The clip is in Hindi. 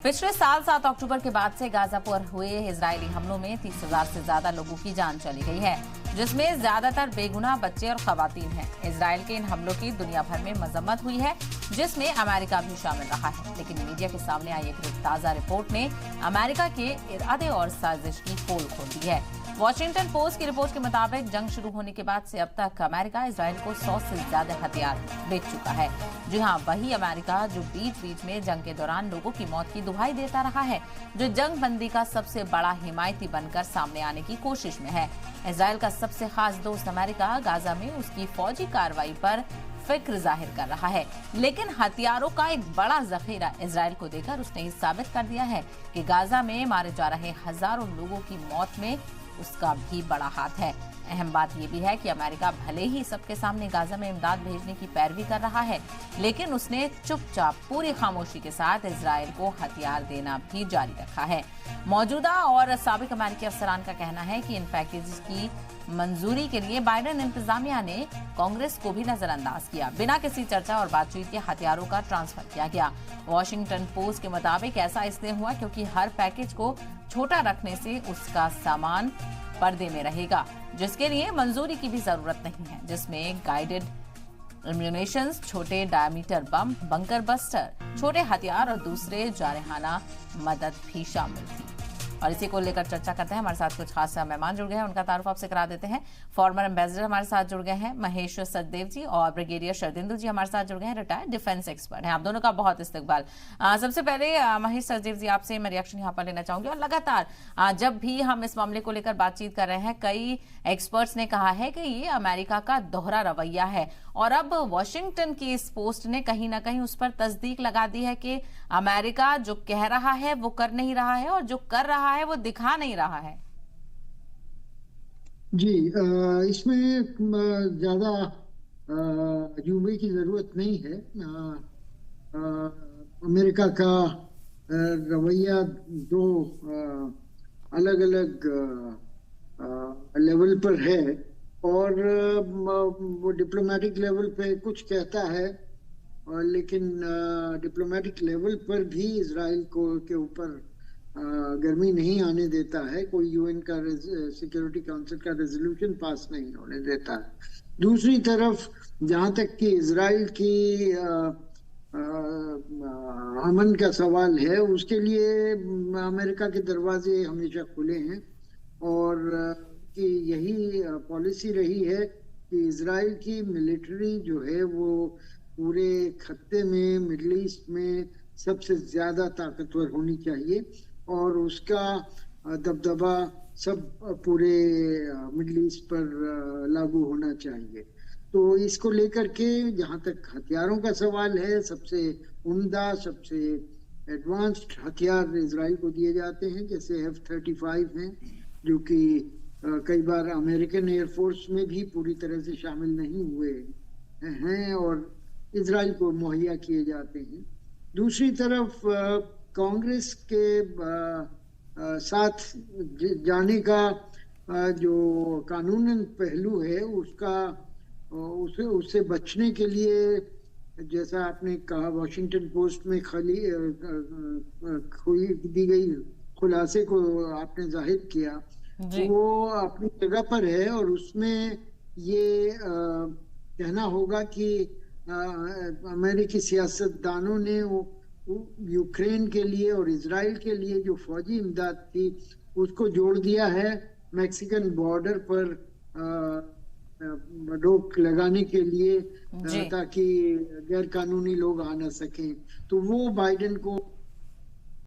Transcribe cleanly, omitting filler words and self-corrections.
पिछले साल 7 अक्टूबर के बाद से गाजा पर हुए इजरायली हमलों में 30,000 से ज्यादा लोगों की जान चली गई है, जिसमें ज्यादातर बेगुनाह बच्चे और खवातीन हैं। इजरायल के इन हमलों की दुनिया भर में मजम्मत हुई है, जिसमें अमेरिका भी शामिल रहा है। लेकिन मीडिया के सामने आई एक ताजा रिपोर्ट ने अमेरिका के इरादे और साजिश की पोल खोल दी है। वॉशिंगटन पोस्ट की रिपोर्ट के मुताबिक जंग शुरू होने के बाद से अब तक अमेरिका इजरायल को 100 से ज्यादा हथियार बेच चुका है। जी हाँ, वही अमेरिका जो बीच बीच में जंग के दौरान लोगों की मौत की दुहाई देता रहा है, जो जंग बंदी का सबसे बड़ा हिमायती बनकर सामने आने की कोशिश में है। इजरायल का सबसे खास दोस्त अमेरिका गाजा में उसकी फौजी कार्रवाई पर फिक्र जाहिर कर रहा है, लेकिन हथियारों का एक बड़ा जखीरा इजरायल को देकर उसने ये साबित कर दिया है कि गाजा में मारे जा रहे हजारों लोगों की मौत में उसका भी बड़ा हाथ है। अहम बात यह भी है कि अमेरिका भले ही सबके सामने गाजा में इमदाद भेजने की पैरवी कर रहा है, लेकिन उसने चुपचाप पूरी खामोशी के साथ इजरायल को हथियार देना भी जारी रखा है। मौजूदा और साबिक अमेरिकी अफसरान का कहना है कि इन पैकेज की मंजूरी के लिए बाइडेन इंतजामिया ने कांग्रेस को भी नजरअंदाज किया। बिना किसी चर्चा और बातचीत के हथियारों का ट्रांसफर किया गया। वॉशिंगटन पोस्ट के मुताबिक ऐसा इसलिए हुआ क्योंकि हर पैकेज को छोटा रखने से उसका सामान पर्दे में रहेगा, जिसके लिए मंजूरी की भी जरूरत नहीं है, जिसमें गाइडेड एम्यूनेशंस, छोटे डायमीटर बम, बंकर बस्टर, छोटे हथियार और दूसरे जारहाना मदद भी शामिल थी। और इसी को लेकर चर्चा करते हैं। हमारे साथ कुछ खास मेहमान जुड़ गए हैं, उनका तारुफ आपसे करा देते हैं। फॉर्मर एम्बेसडर हमारे साथ जुड़ गए हैं महेश सचदेव जी, और ब्रिगेडियर शरदिंदु जी हमारे साथ जुड़ गए हैं, रिटायर्ड डिफेंस एक्सपर्ट हैं। आप दोनों का बहुत इस्तकबाल। सबसे पहले महेश सचदेव जी, आपसे मैं रिएक्शन यहाँ पर लेना चाहूंगी। और लगातार जब भी हम इस मामले को लेकर बातचीत कर रहे हैं, कई एक्सपर्ट्स ने कहा है कि ये अमेरिका का दोहरा रवैया है, और अब वॉशिंगटन की इस पोस्ट ने कहीं ना कहीं उस पर तस्दीक लगा दी है कि अमेरिका जो कह रहा है वो कर नहीं रहा है, और जो कर रहा है वो दिखा नहीं रहा है। जी, इसमें ज्यादा अजूबे की जरूरत नहीं है। अमेरिका का रवैया दो अलग अलग लेवल पर है, और वो डिप्लोमेटिक लेवल पे कुछ कहता है, लेकिन डिप्लोमेटिक लेवल पर भी इजराइल को के ऊपर गर्मी नहीं आने देता है। कोई यूएन का सिक्योरिटी काउंसिल का रेजोल्यूशन पास नहीं होने देता है। दूसरी तरफ जहां तक कि इजराइल की अमन का सवाल है, उसके लिए अमेरिका के दरवाजे हमेशा खुले हैं, और कि यही पॉलिसी रही है कि इजराइल की मिलिट्री जो है वो पूरे खत्ते में, मिडल ईस्ट में सबसे ज्यादा ताकतवर होनी चाहिए, और उसका दबदबा सब पूरे मिडल ईस्ट पर लागू होना चाहिए। तो इसको लेकर के जहां तक हथियारों का सवाल है, सबसे उम्दा, सबसे एडवांस्ड हथियार इजराइल को दिए जाते हैं, जैसे F-35 हैं, जो कि कई बार अमेरिकन एयरफोर्स में भी पूरी तरह से शामिल नहीं हुए हैं, और इजराइल को मुहैया किए जाते हैं। दूसरी तरफ कांग्रेस के साथ जाने का जो कानूनन पहलू है, उससे बचने के लिए, जैसा आपने कहा, वॉशिंगटन पोस्ट में दी गई खुलासे को आपने जाहिर किया, वो अपनी जगह पर है, और उसमें ये कहना होगा कि अमेरिकी सियासतदानों ने यूक्रेन के लिए और इजराइल के लिए जो फौजी इमदाद थी उसको जोड़ दिया है मैक्सिकन बॉर्डर पर रोक लगाने के लिए, ताकि गैर कानूनी लोग आ न सकें। तो वो बाइडेन को